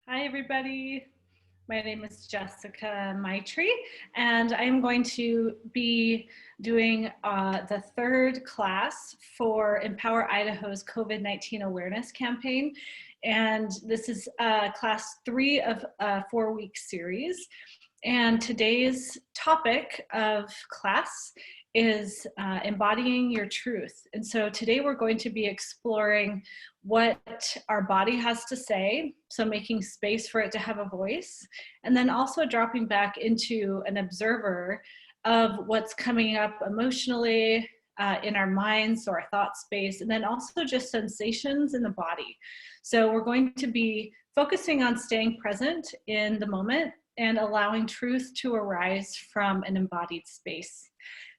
Hi, everybody. My name is Jessica Maitri, and I am going to be doing the third class for Empower Idaho's COVID-19 awareness campaign. And this is class 3 of a 4-week series. And today's topic of class is embodying your truth. And so today we're going to be exploring what our body has to say, so making space for it to have a voice, and then also dropping back into an observer of what's coming up emotionally in our minds, so our thought space, and then also just sensations in the body. So we're going to be focusing on staying present in the moment and allowing truth to arise from an embodied space.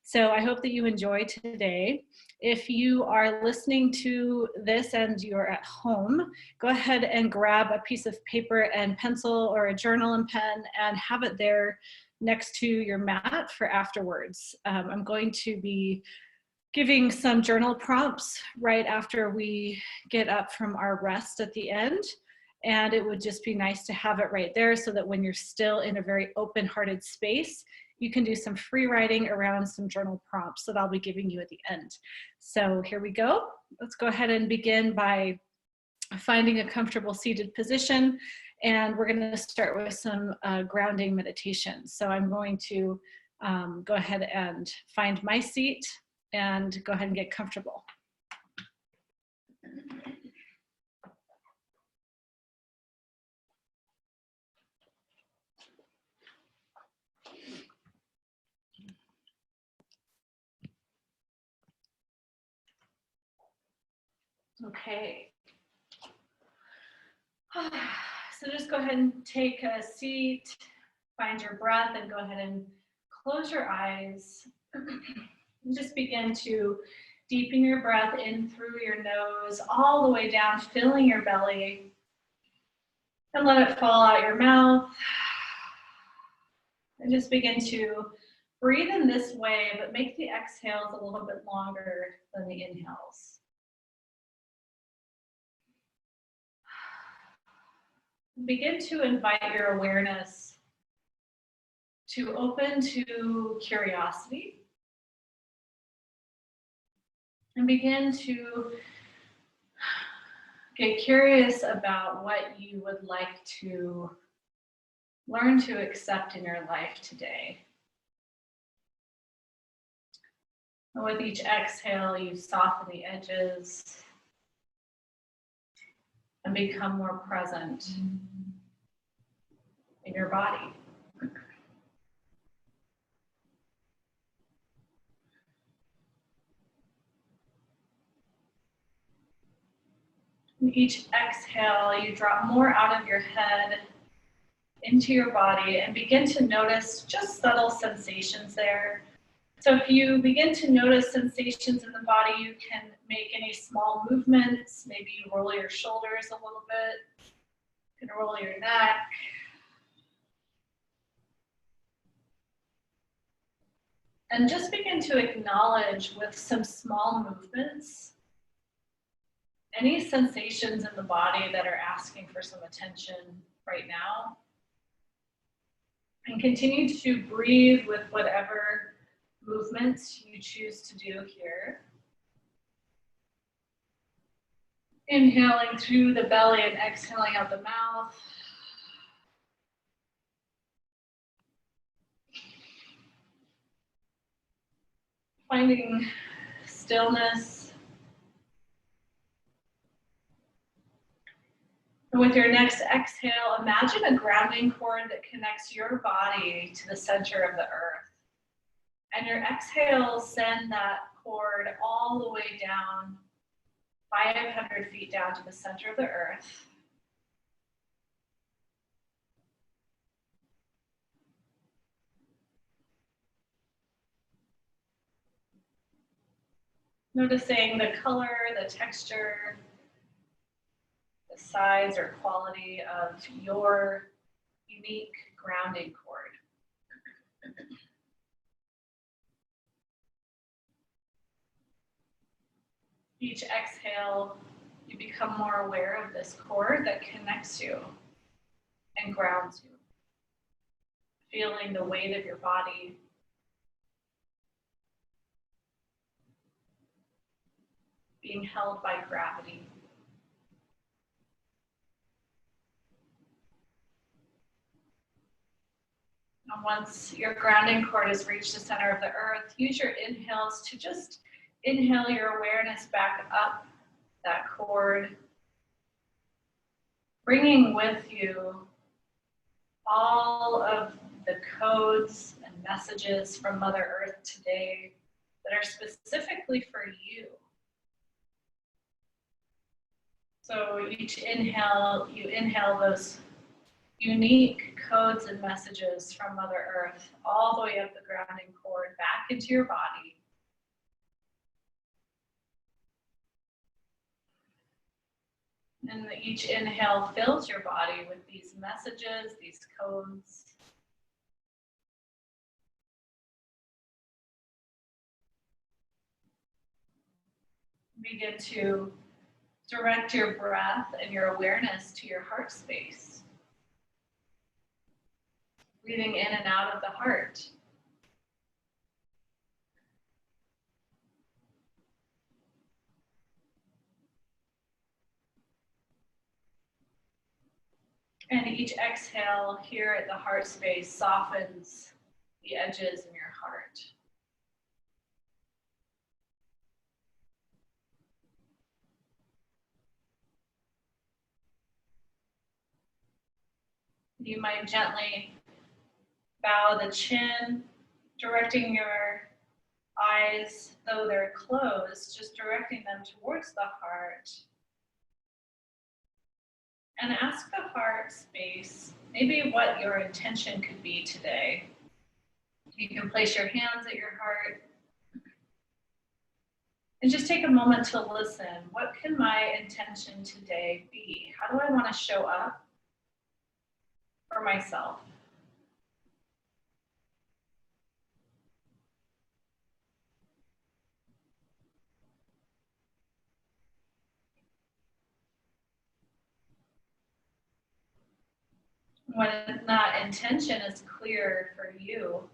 So I hope that you enjoy today. If you are listening to this and you're at home, go ahead and grab a piece of paper and pencil or a journal and pen and have it there next to your mat for afterwards. I'm going to be giving some journal prompts right after we get up from our rest at the end. And it would just be nice to have it right there so that when you're still in a very open-hearted space, you can do some free writing around some journal prompts that I'll be giving you at the end. So here we go. Let's go ahead and begin by finding a comfortable seated position. And we're going to start with some grounding meditation. So I'm going to go ahead and find my seat and go ahead and get comfortable. Okay. So just go ahead and take a seat, find your breath, and go ahead and close your eyes. And just begin to deepen your breath in through your nose, all the way down, filling your belly. And let it fall out your mouth. And just begin to breathe in this way, but make the exhales a little bit longer than the inhales. Begin to invite your awareness to open to curiosity. And begin to get curious about what you would like to learn to accept in your life today. And with each exhale, you soften the edges and become more present in your body. And each exhale, you drop more out of your head into your body and begin to notice just subtle sensations there. So if you begin to notice sensations in the body, you can make any small movements. Maybe you roll your shoulders a little bit. You can roll your neck. And just begin to acknowledge with some small movements any sensations in the body that are asking for some attention right now. And continue to breathe with whatever movements you choose to do here. Inhaling through the belly and exhaling out the mouth. Finding stillness. And with your next exhale, imagine a grounding cord that connects your body to the center of the earth. And your exhale, send that cord all the way down, 500 feet down to the center of the earth. Noticing the color, the texture, the size or quality of your unique grounding cord. Each exhale, you become more aware of this cord that connects you and grounds you. Feeling the weight of your body. Being held by gravity. And once your grounding cord has reached the center of the earth, use your inhales to just inhale your awareness back up that cord, bringing with you all of the codes and messages from Mother Earth today that are specifically for you. So each inhale, you inhale those unique codes and messages from Mother Earth all the way up the grounding cord back into your body. And each inhale fills your body with these messages, these codes. Begin to direct your breath and your awareness to your heart space. Breathing in and out of the heart. And each exhale here at the heart space softens the edges in your heart. You might gently bow the chin, directing your eyes, though they're closed, just directing them towards the heart. And ask the heart space, maybe what your intention could be today. You can place your hands at your heart and just take a moment to listen. What can my intention today be? How do I want to show up for myself? When that intention is clear for you,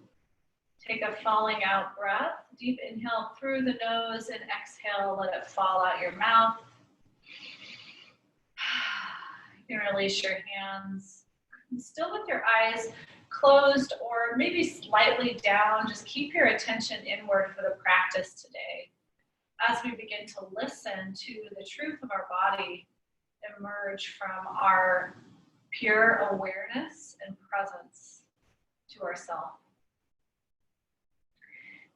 take a falling out breath. Deep inhale through the nose and exhale, let it fall out your mouth. You can release your hands. Still with your eyes closed or maybe slightly down, just keep your attention inward for the practice today. As we begin to listen to the truth of our body emerge from our pure awareness and presence to ourselves.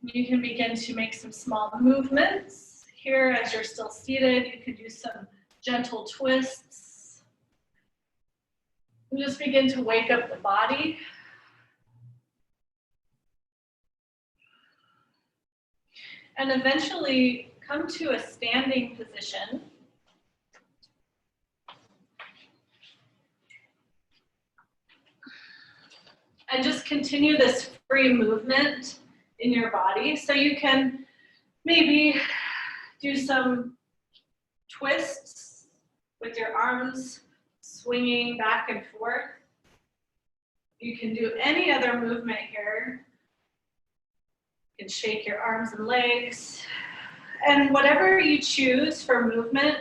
You can begin to make some small movements. Here, as you're still seated, you could do some gentle twists. And just begin to wake up the body. And eventually come to a standing position. And just continue this free movement in your body. So you can maybe do some twists with your arms swinging back and forth. You can do any other movement here. You can shake your arms and legs. And whatever you choose for movement,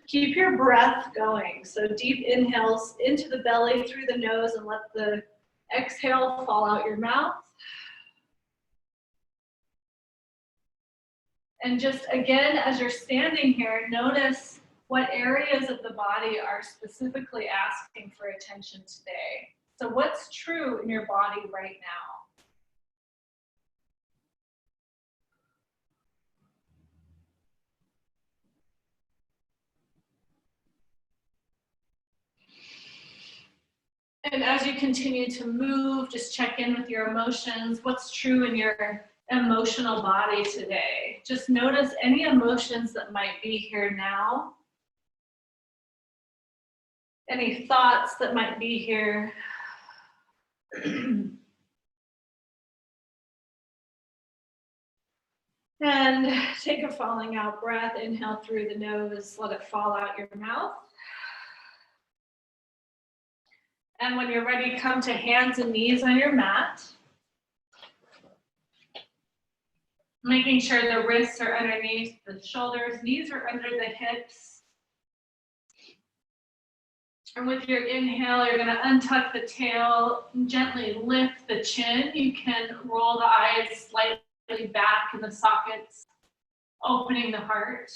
keep your breath going. So deep inhales into the belly through the nose and let the exhale fall out your mouth. And just again, as you're standing here, notice what areas of the body are specifically asking for attention today. So what's true in your body right now? And as you continue to move, just check in with your emotions. What's true in your emotional body today? Just notice any emotions that might be here now. Any thoughts that might be here. And take a falling out breath. Inhale through the nose, let it fall out your mouth. And when you're ready, come to hands and knees on your mat. Making sure the wrists are underneath the shoulders, knees are under the hips. And with your inhale, you're going to untuck the tail, gently lift the chin. You can roll the eyes slightly back in the sockets, opening the heart.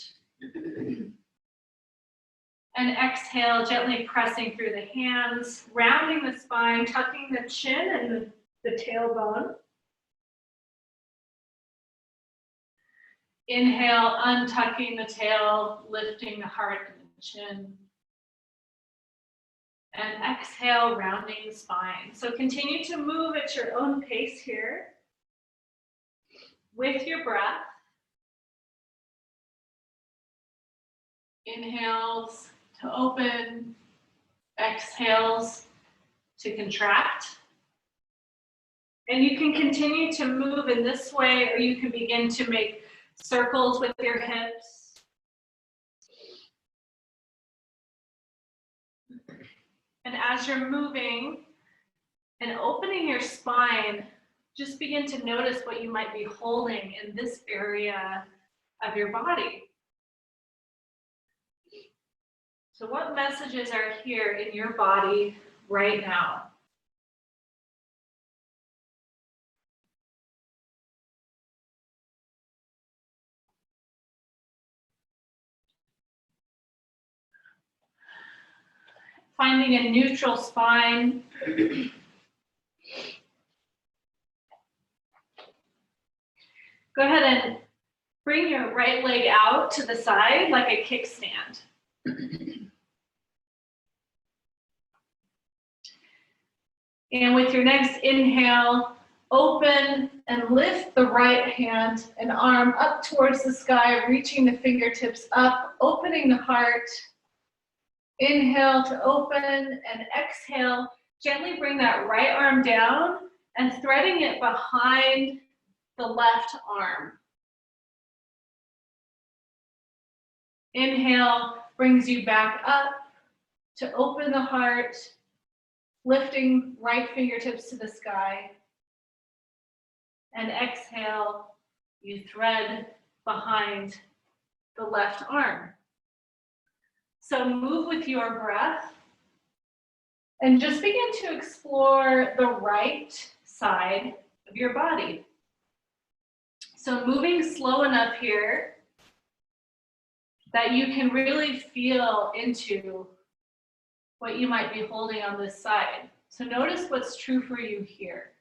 And exhale, gently pressing through the hands, rounding the spine, tucking the chin and the tailbone. Inhale, untucking the tail, lifting the heart and the chin. And exhale, rounding the spine. So continue to move at your own pace here with your breath. Inhales to open, exhales to contract. And you can continue to move in this way, or you can begin to make circles with your hips. And as you're moving and opening your spine, just begin to notice what you might be holding in this area of your body. So what messages are here in your body right now? Finding a neutral spine. Go ahead and bring your right leg out to the side like a kickstand. And with your next inhale, open and lift the right hand and arm up towards the sky, reaching the fingertips up, opening the heart. Inhale to open and exhale. Gently bring that right arm down and threading it behind the left arm. Inhale brings you back up to open the heart, lifting right fingertips to the sky. And exhale, you thread behind the left arm. So move with your breath and just begin to explore the right side of your body. So moving slow enough here that you can really feel into what you might be holding on this side. So notice what's true for you here.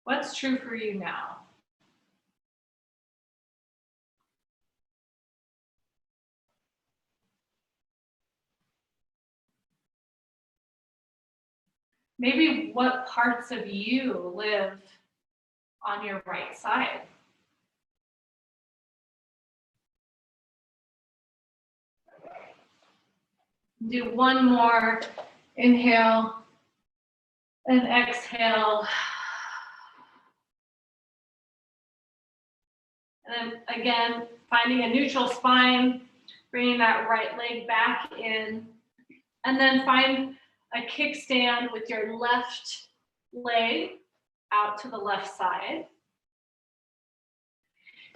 What's true for you now? Maybe what parts of you live on your right side? Do one more inhale and exhale. And then again, finding a neutral spine, bringing that right leg back in, and then find a kickstand with your left leg out to the left side.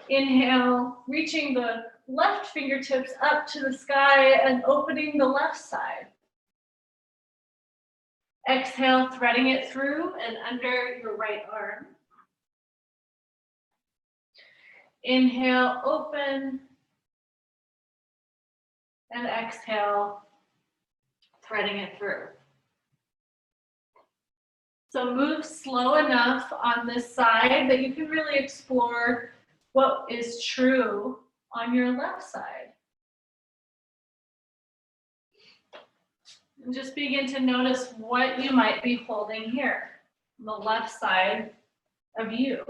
Inhale, reaching the left fingertips up to the sky and opening the left side. Exhale, threading it through and under your right arm. Inhale, open, and exhale, threading it through. So move slow enough on this side that you can really explore what is true on your left side. And just begin to notice what you might be holding here on the left side of you.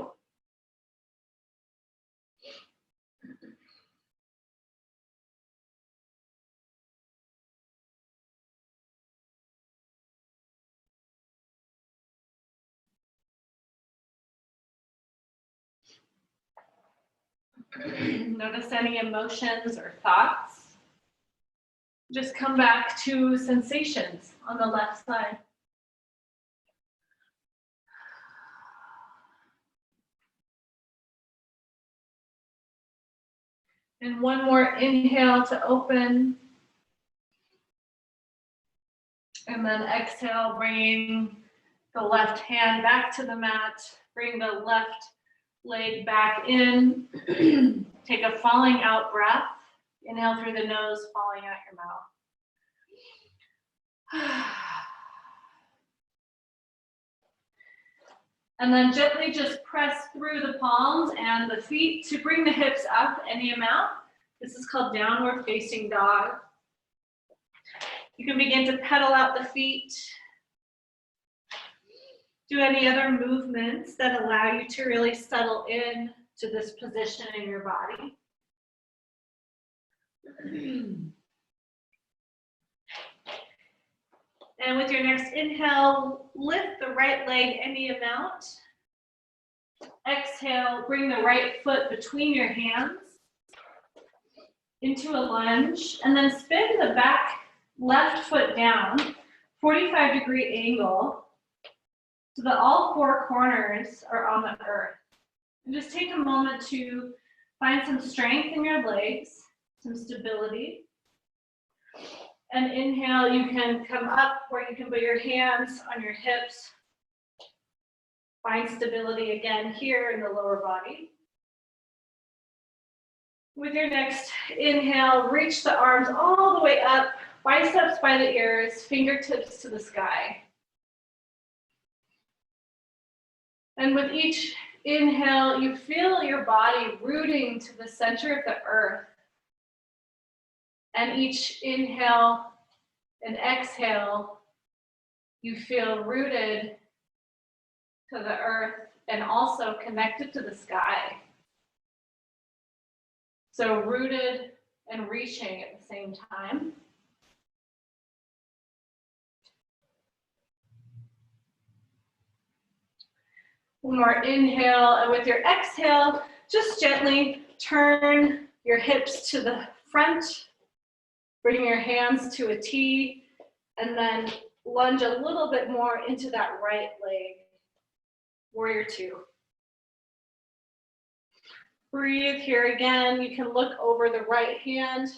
Notice any emotions or thoughts. Just come back to sensations on the left side. And one more inhale to open. And then exhale, bringing the left hand back to the mat. Bring the left leg back in. Take a falling out breath. Inhale through the nose, falling out your mouth. And then gently just press through the palms and the feet to bring the hips up any amount. This is called downward facing dog. You can begin to pedal out the feet. Do any other movements that allow you to really settle in to this position in your body. And with your next inhale, lift the right leg any amount. Exhale, bring the right foot between your hands into a lunge, and then spin the back left foot down, 45-degree angle, so that all four corners are on the earth. And just take a moment to find some strength in your legs, some stability. And inhale, you can come up where you can put your hands on your hips. Find stability again here in the lower body. With your next inhale, reach the arms all the way up, biceps by the ears, fingertips to the sky. And with each inhale, you feel your body rooting to the center of the earth. And each inhale and exhale, you feel rooted to the earth and also connected to the sky. So rooted and reaching at the same time. One more inhale, and with your exhale, just gently turn your hips to the front. Bring your hands to a T, and then lunge a little bit more into that right leg. Warrior two. Breathe here again. You can look over the right hand.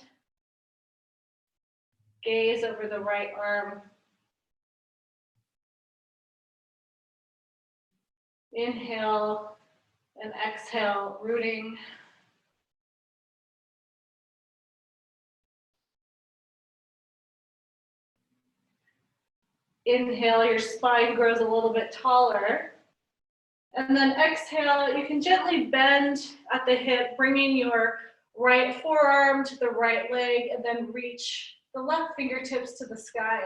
Gaze over the right arm. Inhale and exhale, rooting. Inhale, your spine grows a little bit taller. And then exhale, you can gently bend at the hip, bringing your right forearm to the right leg, and then reach the left fingertips to the sky.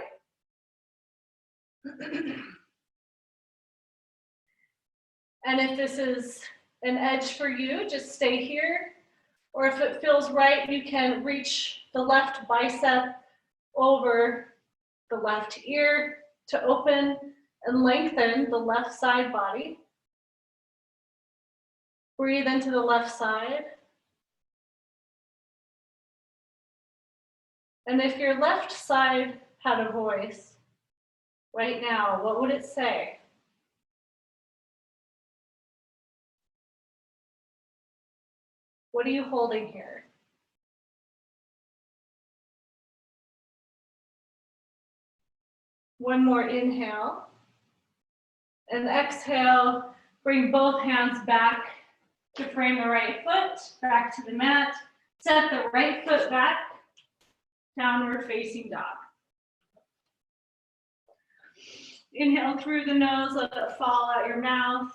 And if this is an edge for you, just stay here. Or if it feels right, you can reach the left bicep over the left ear to open and lengthen the left side body. Breathe into the left side. And if your left side had a voice right now, what would it say? What are you holding here? One more inhale. And exhale, bring both hands back to frame the right foot, back to the mat. Set the right foot back, downward facing dog. Inhale through the nose, let it fall out your mouth.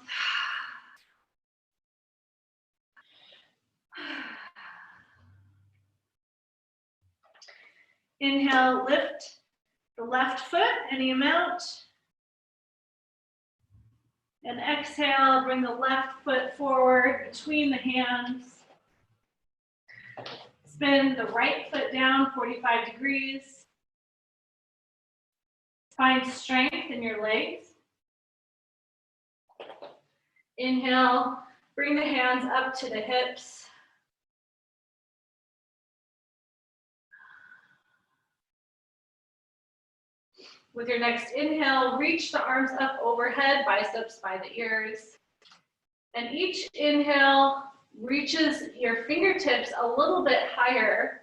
Inhale, lift the left foot any amount. And exhale, bring the left foot forward between the hands. Spin the right foot down 45 degrees. Find strength in your legs. Inhale, bring the hands up to the hips. With your next inhale, reach the arms up overhead, biceps by the ears. And each inhale reaches your fingertips a little bit higher,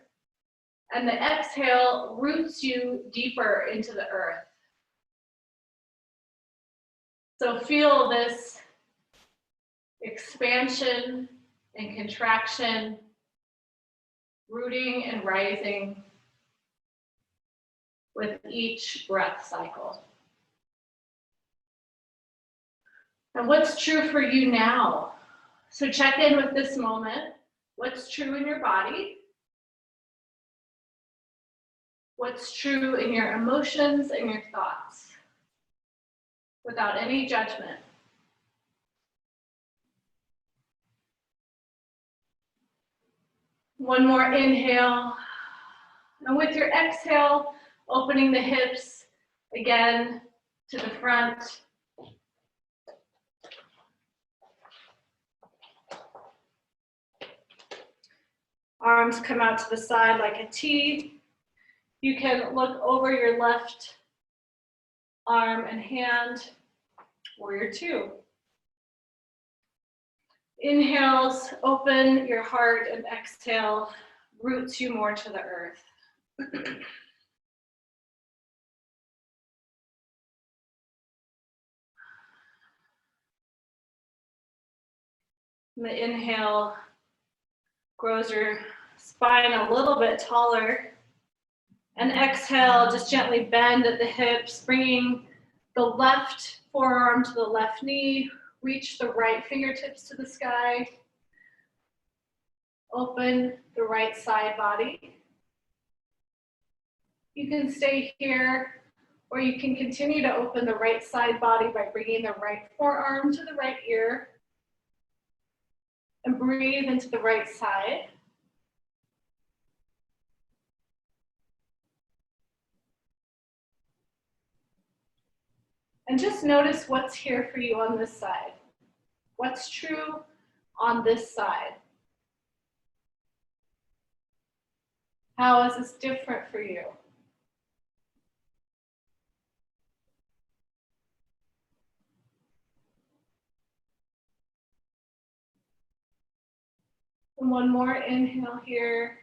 and the exhale roots you deeper into the earth. So feel this expansion and contraction, rooting and rising with each breath cycle. And what's true for you now? So check in with this moment. What's true in your body? What's true in your emotions and your thoughts? Without any judgment. One more inhale. And with your exhale, opening the hips again to the front. Arms come out to the side like a T. You can look over your left arm and hand, warrior two. Inhales, open your heart, and exhale, roots you more to the earth. And the inhale grows your spine a little bit taller. And exhale, just gently bend at the hips, bringing the left forearm to the left knee. Reach the right fingertips to the sky. Open the right side body. You can stay here, or you can continue to open the right side body by bringing the right forearm to the right ear. And breathe into the right side. And just notice what's here for you on this side. What's true on this side? How is this different for you? And one more inhale here.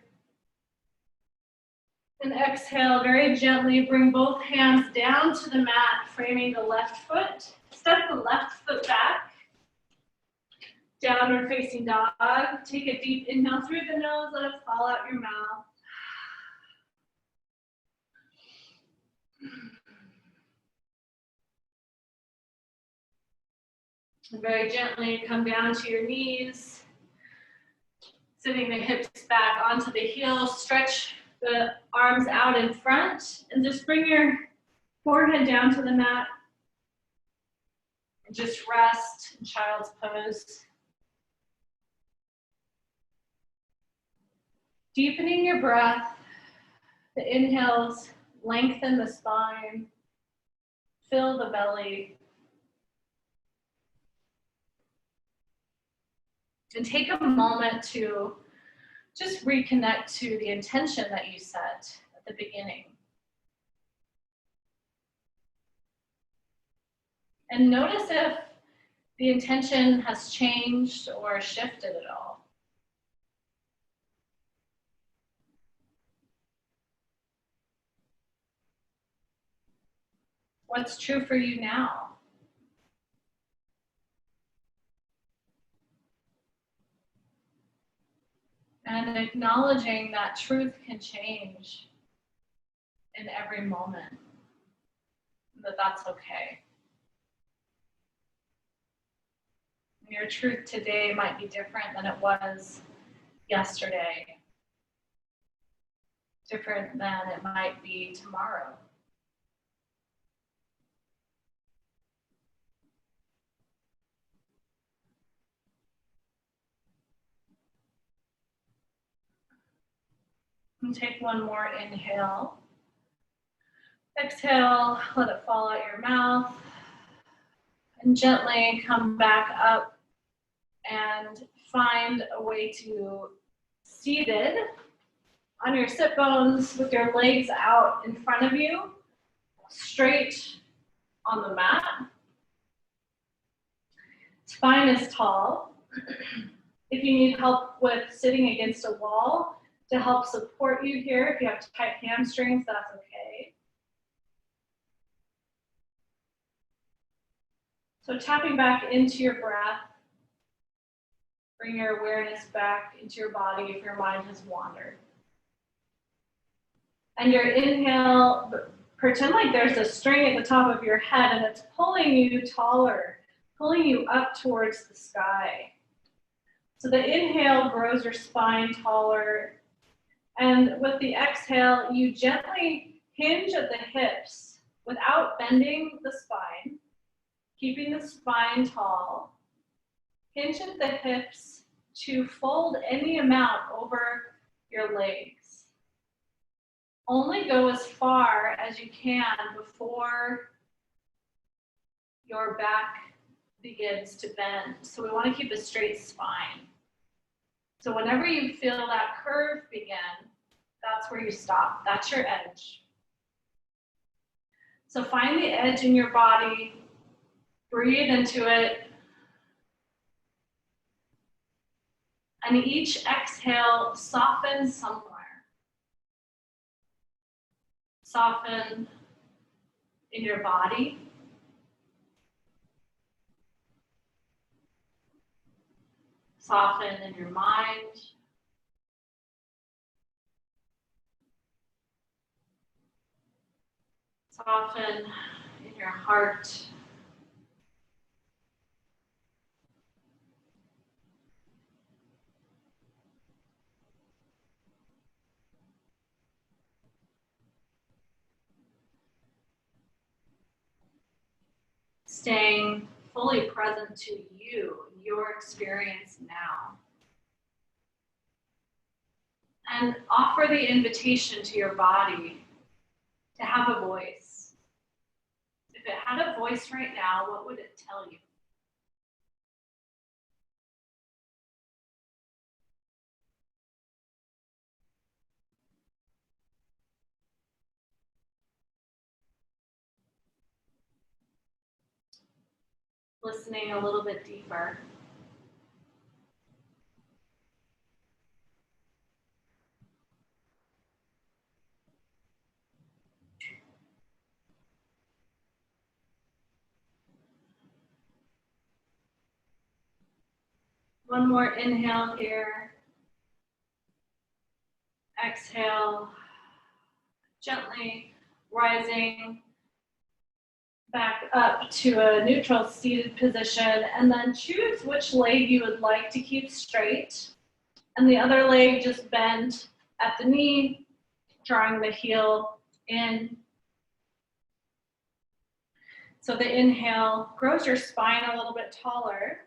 And exhale, very gently bring both hands down to the mat, framing the left foot. Step the left foot back. Downward facing dog. Take a deep inhale through the nose, let it fall out your mouth. And very gently come down to your knees. Sitting the hips back onto the heels, stretch the arms out in front, and just bring your forehead down to the mat. And just rest in child's pose. Deepening your breath, the inhales lengthen the spine, fill the belly. And take a moment to just reconnect to the intention that you set at the beginning. And notice if the intention has changed or shifted at all. What's true for you now? And acknowledging that truth can change in every moment, that that's okay. Your truth today might be different than it was yesterday, different than it might be tomorrow. And take one more inhale. Exhale, let it fall out your mouth. And gently come back up and find a way to seated on your sit bones with your legs out in front of you. straight on the mat. Spine is tall. If you need help with sitting against a wall to help support you here, if you have tight hamstrings, that's okay. So tapping back into your breath, bring your awareness back into your body if your mind has wandered. And your inhale, pretend like there's a string at the top of your head and it's pulling you taller, pulling you up towards the sky. So the inhale grows your spine taller. And with the exhale, you gently hinge at the hips without bending the spine, keeping the spine tall. Hinge at the hips to fold any amount over your legs. Only go as far as you can before your back begins to bend. So we want to keep a straight spine. So whenever you feel that curve begin, that's where you stop. That's your edge. So find the edge in your body, breathe into it, and each exhale, soften somewhere. Soften in your body. Soften in your mind. Soften in your heart. Staying fully present to you, your experience now. And offer the invitation to your body to have a voice. If it had a voice right now, what would it tell you? Listening a little bit deeper. One more inhale here. Exhale, gently rising back up to a neutral seated position, and then choose which leg you would like to keep straight, and the other leg just bend at the knee, drawing the heel in. So the inhale grows your spine a little bit taller,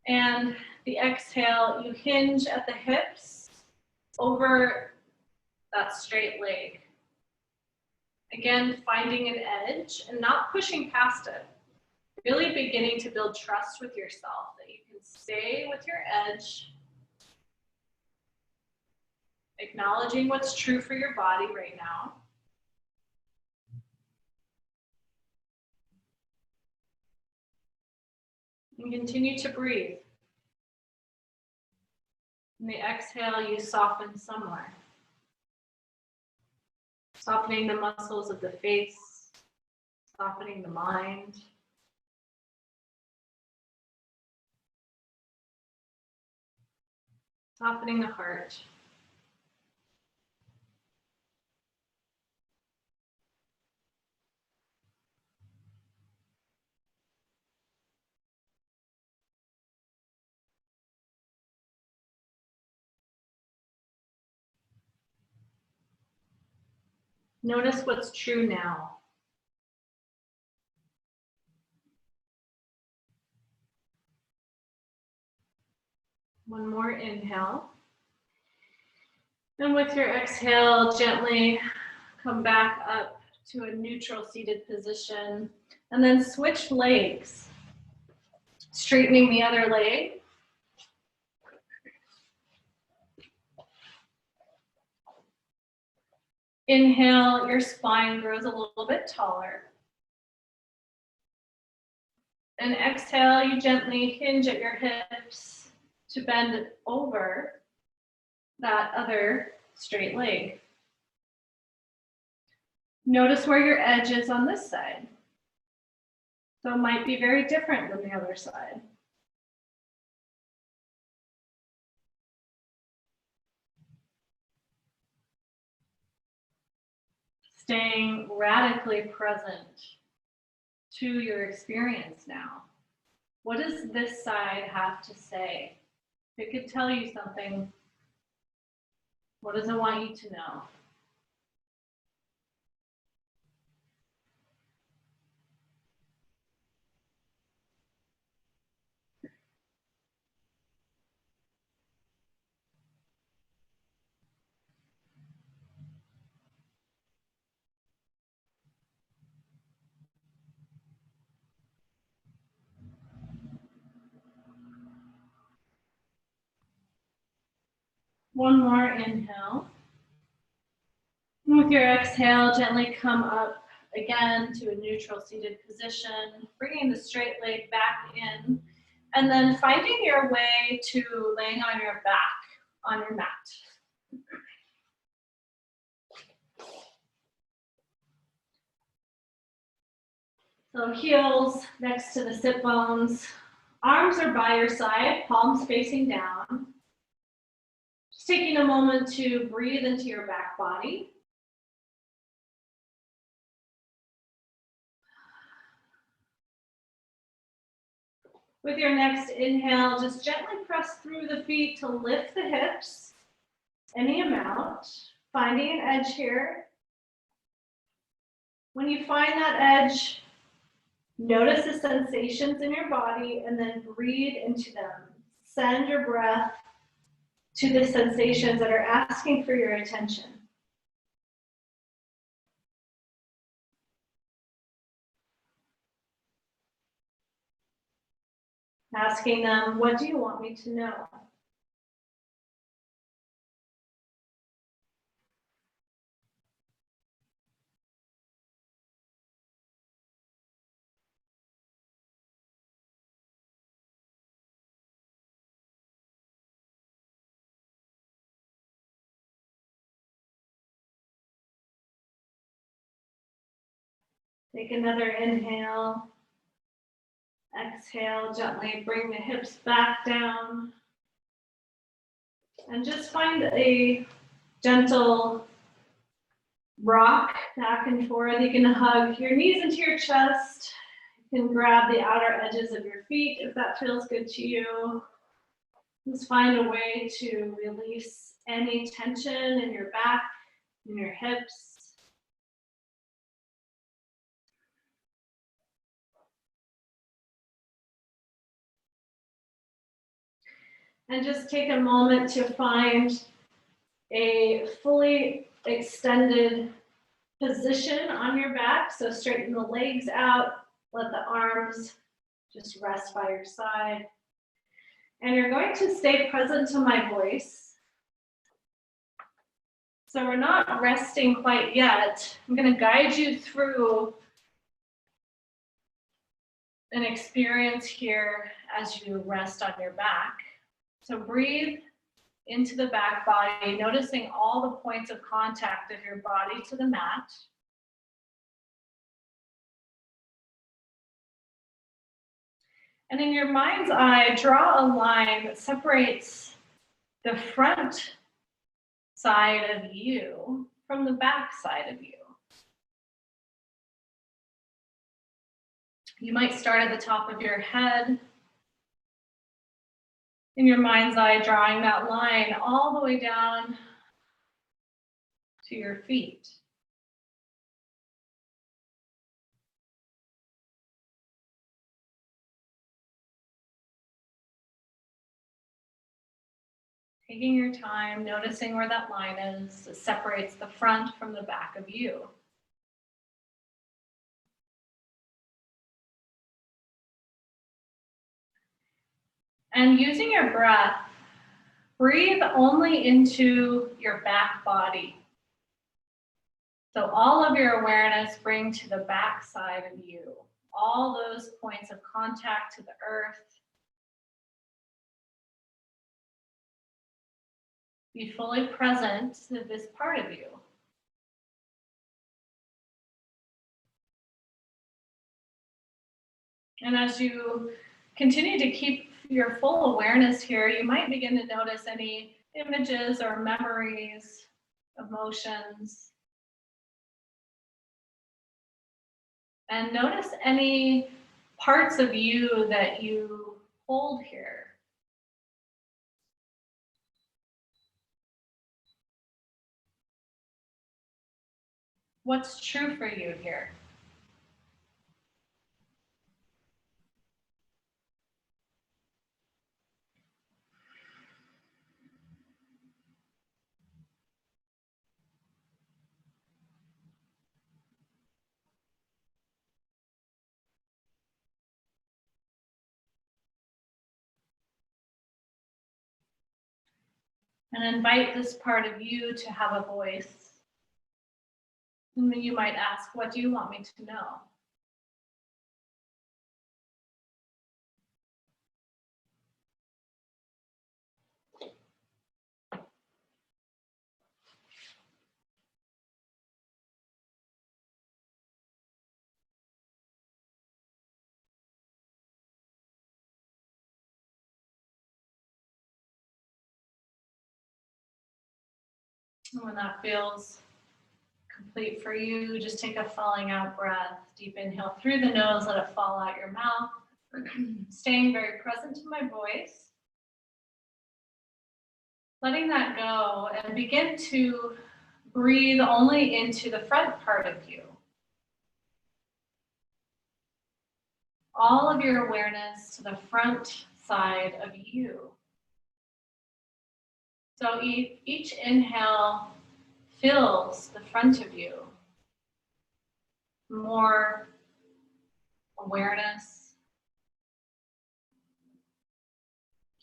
and the exhale, you hinge at the hips over that straight leg. Again, finding an edge and not pushing past it. Really beginning to build trust with yourself that you can stay with your edge, acknowledging what's true for your body right now. And continue to breathe. In the exhale, you soften somewhere. Softening the muscles of the face, softening the mind. Softening the heart. Notice what's true now. One more inhale. And with your exhale, gently come back up to a neutral seated position. And then switch legs. Straightening the other leg. Inhale, your spine grows a little bit taller. And exhale, you gently hinge at your hips to bend over that other straight leg. Notice where your edge is on this side. So it might be very different than the other side. Staying radically present to your experience now. What does this side have to say? If it could tell you something, what does it want you to know? One more inhale. And with your exhale, gently come up again to a neutral seated position, bringing the straight leg back in, and then finding your way to laying on your back on your mat. So heels next to the sit bones, arms are by your side, palms facing down. Just taking a moment to breathe into your back body. With your next inhale, just gently press through the feet to lift the hips, any amount, finding an edge here. When you find that edge, notice the sensations in your body and then breathe into them. Send your breath to the sensations that are asking for your attention. Asking them, what do you want me to know? Take another inhale. Exhale, gently bring the hips back down. And just find a gentle rock back and forth. You can hug your knees into your chest. You can grab the outer edges of your feet if that feels good to you. Just find a way to release any tension in your back, in your hips. And just take a moment to find a fully extended position on your back. So straighten the legs out, let the arms just rest by your side. And you're going to stay present to my voice. So we're not resting quite yet. I'm going to guide you through an experience here as you rest on your back. So breathe into the back body, noticing all the points of contact of your body to the mat. And in your mind's eye, draw a line that separates the front side of you from the back side of you. You might start at the top of your head. In your mind's eye, drawing that line all the way down to your feet. Taking your time, noticing where that line is, it separates the front from the back of you. And using your breath, breathe only into your back body. So all of your awareness bring to the back side of you, all those points of contact to the earth. Be fully present to this part of you. And as you continue to keep your full awareness here, you might begin to notice any images or memories, emotions. And notice any parts of you that you hold here. What's true for you here? And invite this part of you to have a voice. And you might ask, what do you want me to know? And when that feels complete for you, just take a falling out breath. Deep inhale through the nose, let it fall out your mouth. Staying very present to my voice. Letting that go and begin to breathe only into the front part of you. All of your awareness to the front side of you. So each inhale fills the front of you. More awareness,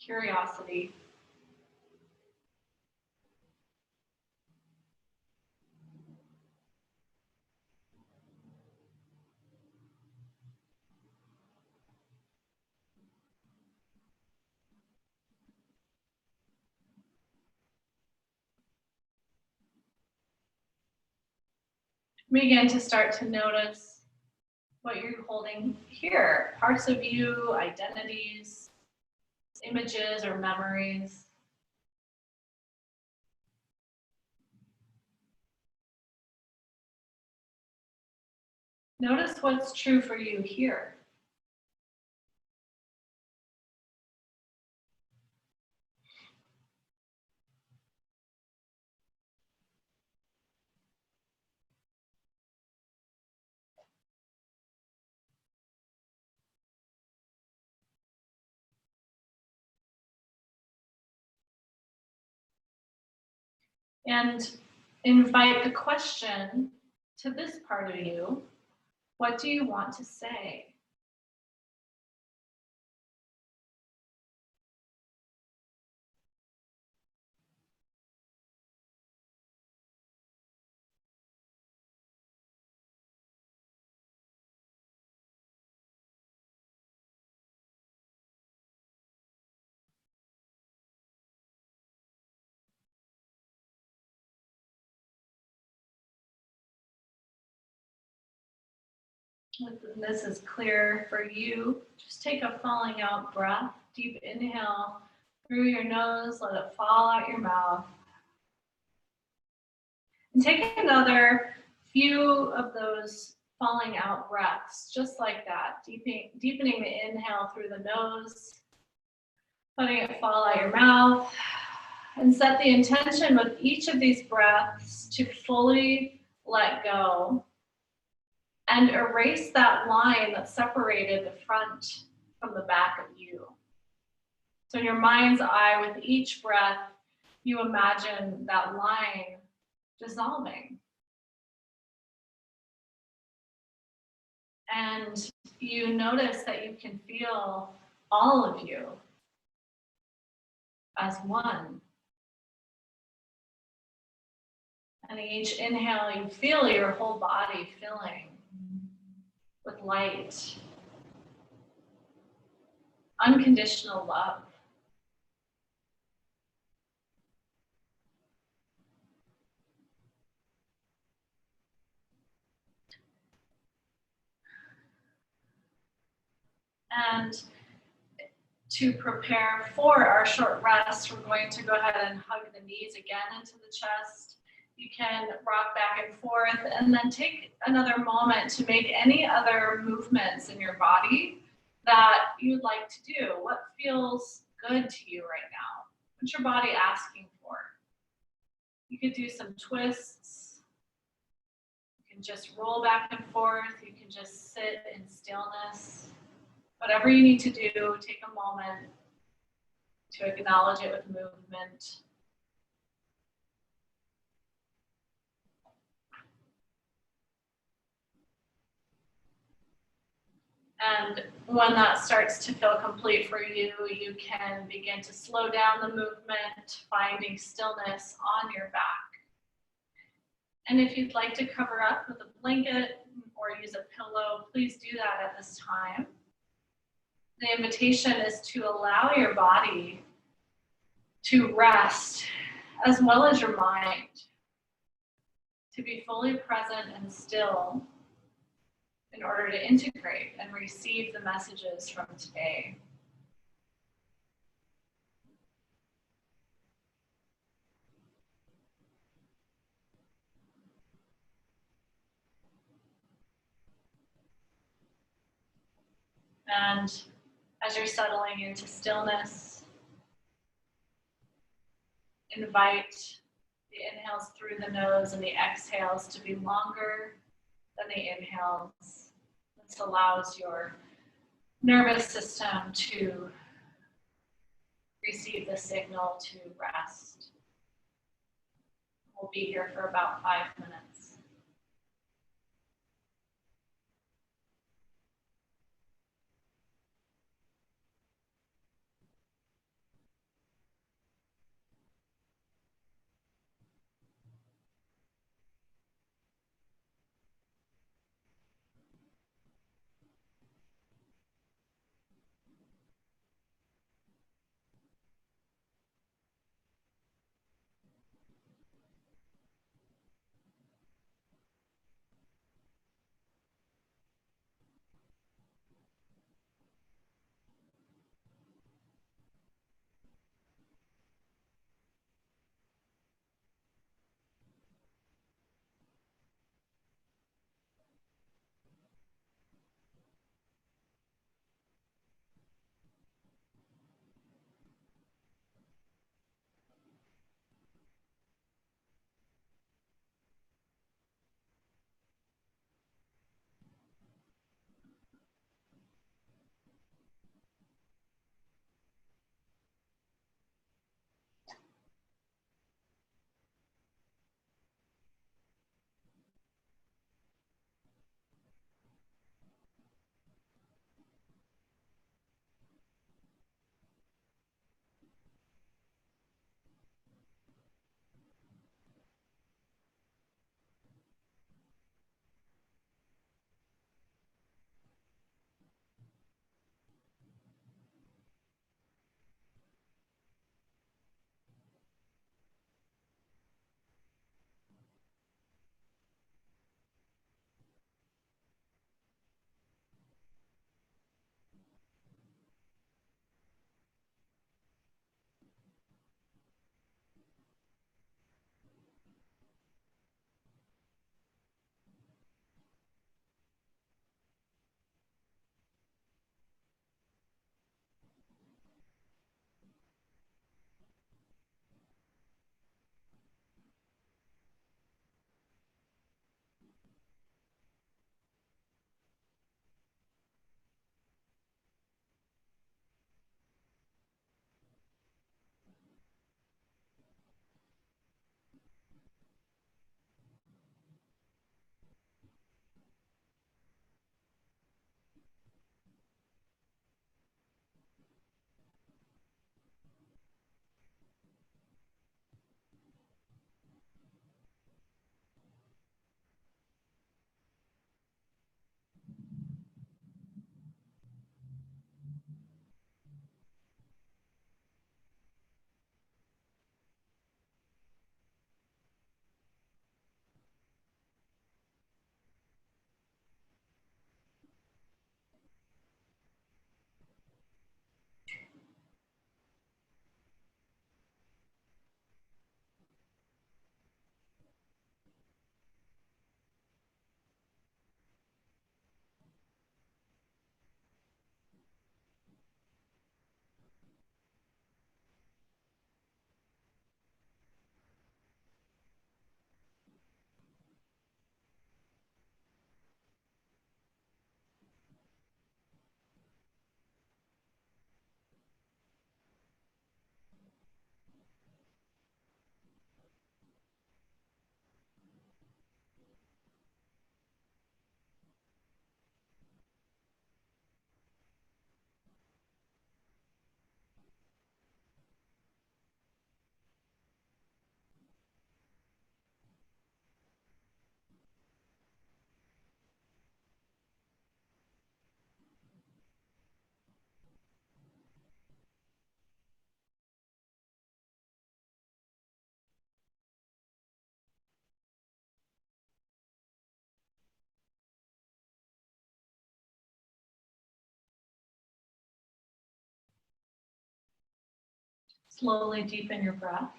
curiosity. Begin to start to notice what you're holding here, parts of you, identities, images or memories. Notice what's true for you here. And invite the question to this part of you. What do you want to say? When this is clear for you, just take a falling out breath. Deep inhale through your nose, let it fall out your mouth. And take another few of those falling out breaths, just like that, deepening the inhale through the nose, letting it fall out your mouth, and set the intention with each of these breaths to fully let go and erase that line that separated the front from the back of you. So in your mind's eye, with each breath, you imagine that line dissolving. And you notice that you can feel all of you as one. And each inhale, you feel your whole body filling with light, unconditional love. And to prepare for our short rest, we're going to go ahead and hug the knees again into the chest. You can rock back and forth and then take another moment to make any other movements in your body that you'd like to do. What feels good to you right now? What's your body asking for? You could do some twists. You can just roll back and forth. You can just sit in stillness. Whatever you need to do, take a moment to acknowledge it with movement. And when that starts to feel complete for you, you can begin to slow down the movement, finding stillness on your back. And if you'd like to cover up with a blanket or use a pillow, please do that at this time. The invitation is to allow your body to rest, as well as your mind, to be fully present and still in order to integrate and receive the messages from today. And as you're settling into stillness, invite the inhales through the nose and the exhales to be longer than the inhales. This allows your nervous system to receive the signal to rest. We'll be here for about 5 minutes. Slowly deepen your breath.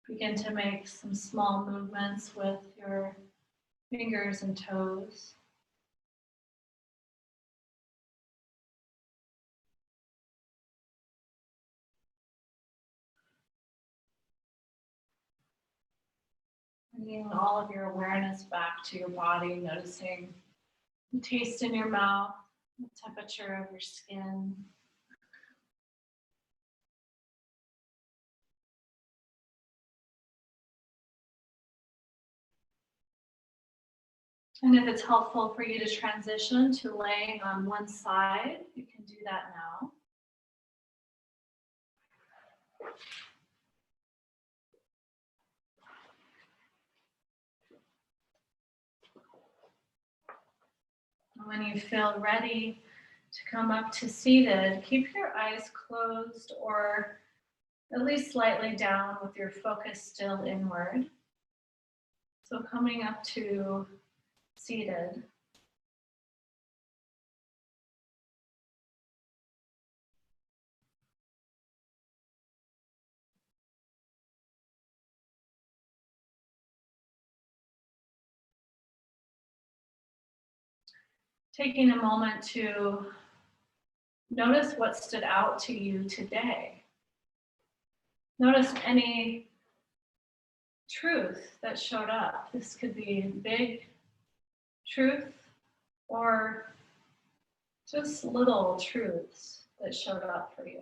Begin to make some small movements with your fingers and toes. Bringing all of your awareness back to your body, noticing the taste in your mouth, the temperature of your skin. And if it's helpful for you to transition to laying on one side, you can do that now. And when you feel ready to come up to seated, keep your eyes closed or at least slightly down with your focus still inward. So coming up to seated. Taking a moment to notice what stood out to you today. Notice any truth that showed up. This could be big truth or just little truths that showed up for you.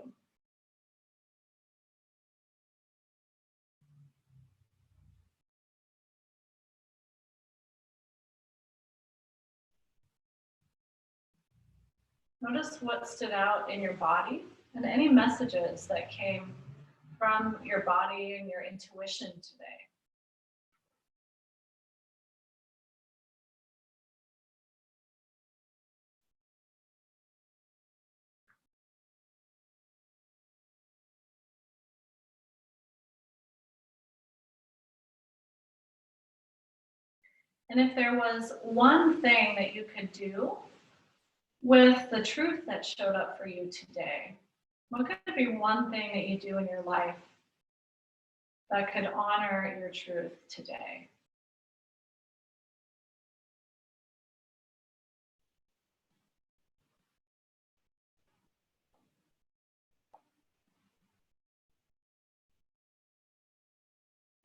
Notice what stood out in your body and any messages that came from your body and your intuition today. And if there was one thing that you could do with the truth that showed up for you today, what could be one thing that you do in your life that could honor your truth today?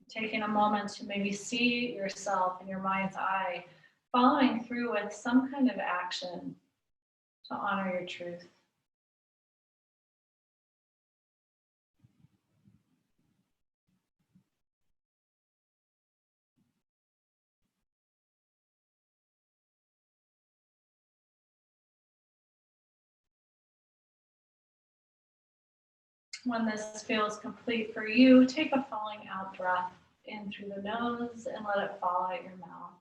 Taking a moment to maybe see yourself in your mind's eye, following through with some kind of action to honor your truth. When this feels complete for you, take a falling out breath in through the nose and let it fall out your mouth.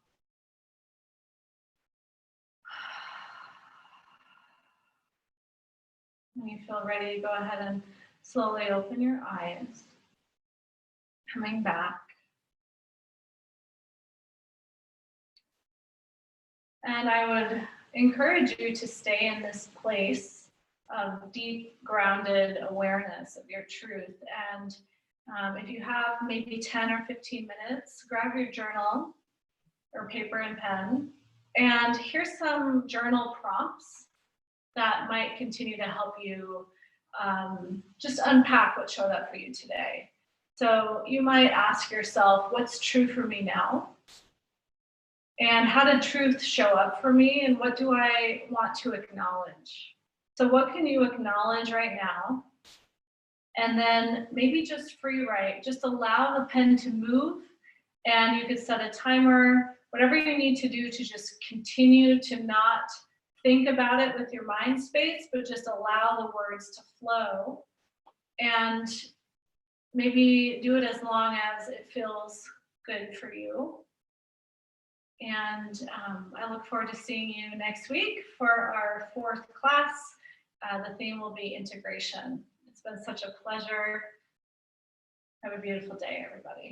When you feel ready, go ahead and slowly open your eyes, coming back. And I would encourage you to stay in this place of deep, grounded awareness of your truth. And if you have maybe 10 or 15 minutes, grab your journal or paper and pen. And here's some journal prompts that might continue to help you just unpack what showed up for you today. So you might ask yourself, what's true for me now? And how did truth show up for me? And what do I want to acknowledge? So what can you acknowledge right now? And then maybe just free write, just allow the pen to move, and you could set a timer, whatever you need to do to just continue to not think about it with your mind space, but just allow the words to flow. And maybe do it as long as it feels good for you. And I look forward to seeing you next week for our 4th class. The theme will be integration. It's been such a pleasure. Have a beautiful day, everybody.